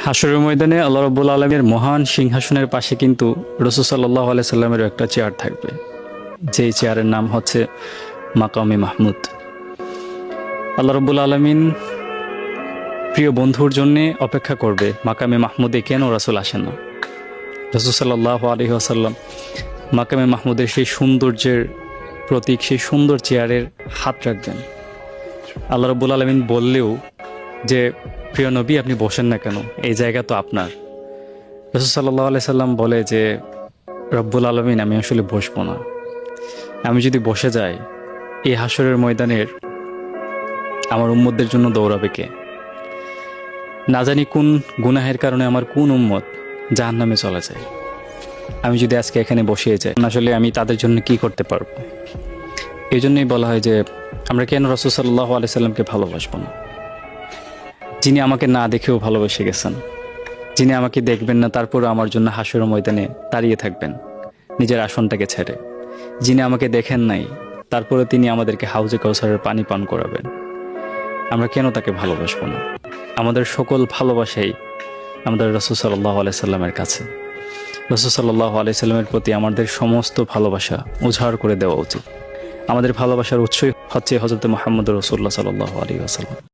হাশরের ময়দানে আল্লাহ রাব্বুল আলামিনের মহান সিংহাসনের পাশে কিন্তু রাসূল সাল্লাল্লাহু আলাইহি সাল্লামের একটা চেয়ার থাকবে, যেই চেয়ারের নাম হচ্ছে মাকামে মাহমুদ। আল্লাহ রাব্বুল আলামিন প্রিয় বন্ধুর জন্যে অপেক্ষা করবে মাকামে মাহমুদে, কেন রাসূল আসেন না? রাসূল সাল্লাল্লাহু আলাইহি ওয়াসাল্লাম মাকামে মাহমুদের সেই সৌন্দর্যের প্রতীক, সেই সুন্দর চেয়ারের হাত রাখবেন। আল্লাহ রাব্বুল আলামিন বললেও যে প্রিয় নবী আপনি বসেন না কেন, এই জায়গা তো আপনার। রাসূল সাল্লাল্লাহু আলাইহি সাল্লাম বলে যে রব্বুল আলামিন আমি আসলে বসবো না, আমি যদি বসে যাই এই হাশরের ময়দানের আমার উম্মতদের জন্য দৌড়াবে কে? না জানি কোন গুনাহের কারণে আমার কোন উম্মত জাহান্নামে চলে যায়। আমি যদি আজকে এখানে বসিয়ে যাই, আসলে আমি তাদের জন্য কি করতে পারবো? এই জন্যই বলা হয় যে আমরা কেন রাসূল সাল্লাল্লাহু আলাইহি সাল্লামকে ভালোবাসবো না, যিনি আমাকে না দেখেও ভালোবেসে গেছেন, যিনি আমাকে দেখবেন না তারপরে আমার জন্য হাশরের ময়দানে দাঁড়িয়ে থাকবেন নিজের আসনটাকে ছেড়ে, যিনি আমাকে দেখেন নাই তারপরে তিনি আমাদেরকে হাউজে কাউসারের পানি পান করাবেন। আমরা কেন তাকে ভালোবাসবো না? আমাদের সকল ভালোবাসাই আমাদের রাসূল সাল্লাল্লাহু আলাইহি সাল্লামের কাছে। রাসূল সাল্লাল্লাহু আলাইহি সাল্লামের প্রতি আমাদের সমস্ত ভালোবাসা উজাড় করে দেওয়া উচিত। আমাদের ভালোবাসার উৎসই হচ্ছে হযরত মুহাম্মদ রাসূলুল্লাহ সাল্লাল্লাহু আলাইহি ওয়াসাল্লাম।